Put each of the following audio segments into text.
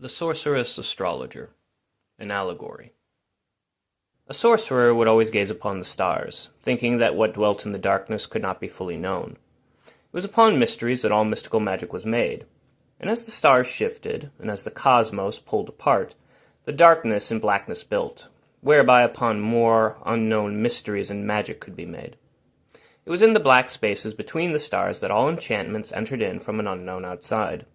The Sorceress Astrologer, an Allegory. A sorcerer would always gaze upon the stars, thinking that what dwelt in the darkness could not be fully known. It was upon mysteries that all mystical magic was made, and as the stars shifted, and as the cosmos pulled apart, the darkness and blackness built, whereby upon more unknown mysteries and magic could be made. It was in the black spaces between the stars that all enchantments entered in from an unknown outside.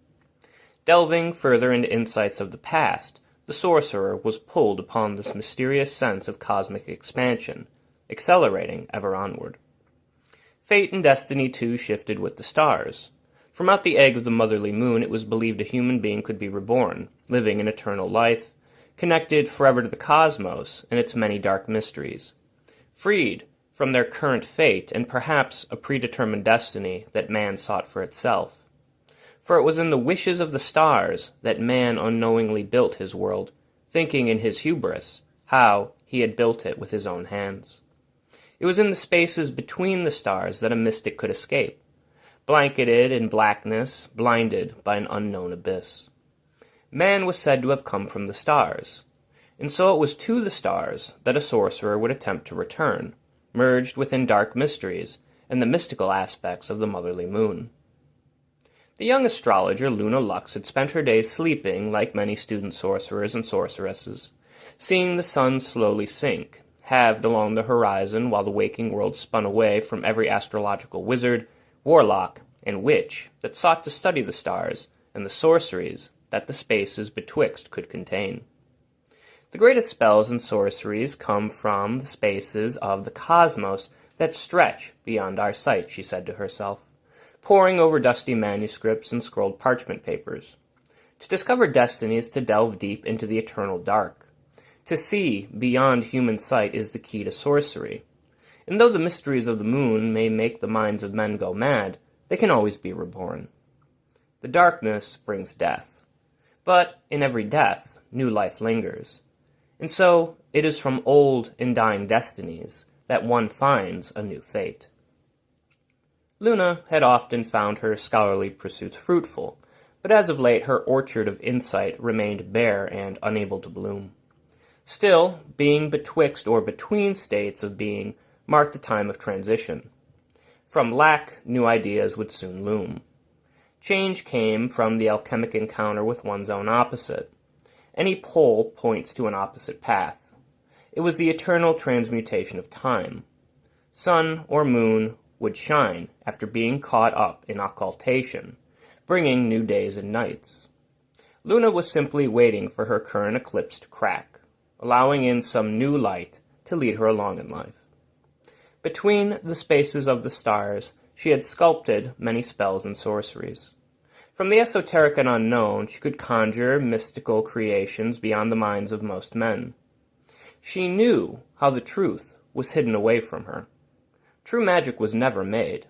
Delving further into insights of the past, the sorcerer was pulled upon this mysterious sense of cosmic expansion, accelerating ever onward. Fate and destiny, too, shifted with the stars. From out the egg of the motherly moon it was believed a human being could be reborn, living an eternal life, connected forever to the cosmos and its many dark mysteries, freed from their current fate and perhaps a predetermined destiny that man sought for itself. For it was in the wishes of the stars that man unknowingly built his world, thinking in his hubris how he had built it with his own hands. It was in the spaces between the stars that a mystic could escape, blanketed in blackness, blinded by an unknown abyss. Man was said to have come from the stars, and so it was to the stars that a sorcerer would attempt to return, merged within dark mysteries and the mystical aspects of the motherly moon. The young astrologer Luna Lux had spent her days sleeping like many student sorcerers and sorceresses, seeing the sun slowly sink, halved along the horizon while the waking world spun away from every astrological wizard, warlock, and witch that sought to study the stars and the sorceries that the spaces betwixt could contain. The greatest spells and sorceries come from the spaces of the cosmos that stretch beyond our sight, she said to herself, poring over dusty manuscripts and scrolled parchment papers. To discover destiny is to delve deep into the eternal dark. To see beyond human sight is the key to sorcery. And though the mysteries of the moon may make the minds of men go mad, they can always be reborn. The darkness brings death. But in every death, new life lingers. And so it is from old and dying destinies that one finds a new fate. Luna had often found her scholarly pursuits fruitful, but as of late her orchard of insight remained bare and unable to bloom. Still, being betwixt or between states of being marked a time of transition. From lack, new ideas would soon loom. Change came from the alchemic encounter with one's own opposite. Any pole points to an opposite path. It was the eternal transmutation of time. Sun or moon would shine after being caught up in occultation, bringing new days and nights. Luna was simply waiting for her current eclipse to crack, allowing in some new light to lead her along in life. Between the spaces of the stars, she had sculpted many spells and sorceries. From the esoteric and unknown, she could conjure mystical creations beyond the minds of most men. She knew how the truth was hidden away from her. True magic was never made.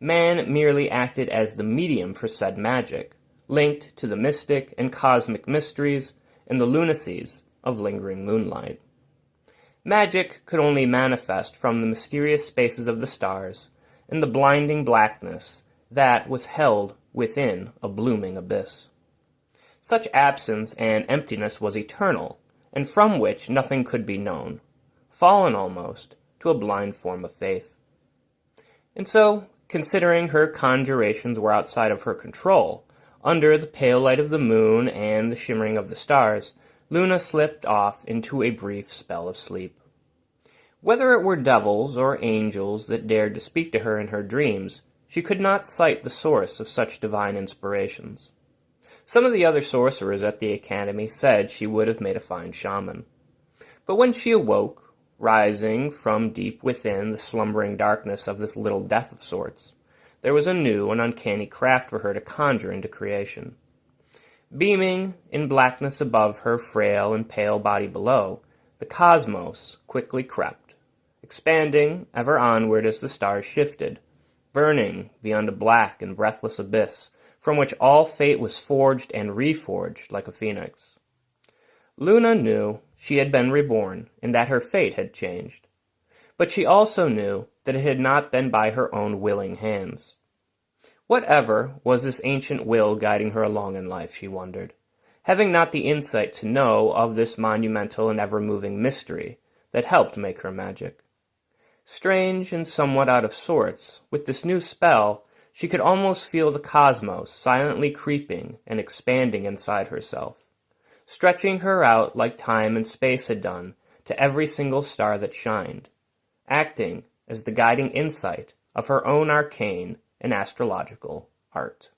Man merely acted as the medium for said magic, linked to the mystic and cosmic mysteries and the lunacies of lingering moonlight. Magic could only manifest from the mysterious spaces of the stars and the blinding blackness that was held within a blooming abyss. Such absence and emptiness was eternal, and from which nothing could be known, fallen almost to a blind form of faith. And so, considering her conjurations were outside of her control, under the pale light of the moon and the shimmering of the stars, Luna slipped off into a brief spell of sleep. Whether it were devils or angels that dared to speak to her in her dreams, she could not cite the source of such divine inspirations. Some of the other sorcerers at the academy said she would have made a fine shaman. But when she awoke, rising from deep within the slumbering darkness of this little death of sorts, there was a new and uncanny craft for her to conjure into creation. Beaming in blackness above her frail and pale body below, the cosmos quickly crept, expanding ever onward as the stars shifted, burning beyond a black and breathless abyss from which all fate was forged and reforged like a phoenix. Luna knew she had been reborn and that her fate had changed. But she also knew that it had not been by her own willing hands. Whatever was this ancient will guiding her along in life, she wondered? having not the insight to know of this monumental and ever-moving mystery that helped make her magic. Strange and somewhat out of sorts, with this new spell, she could almost feel the cosmos silently creeping and expanding inside herself, stretching her out like time and space had done to every single star that shined, acting as the guiding insight of her own arcane and astrological art.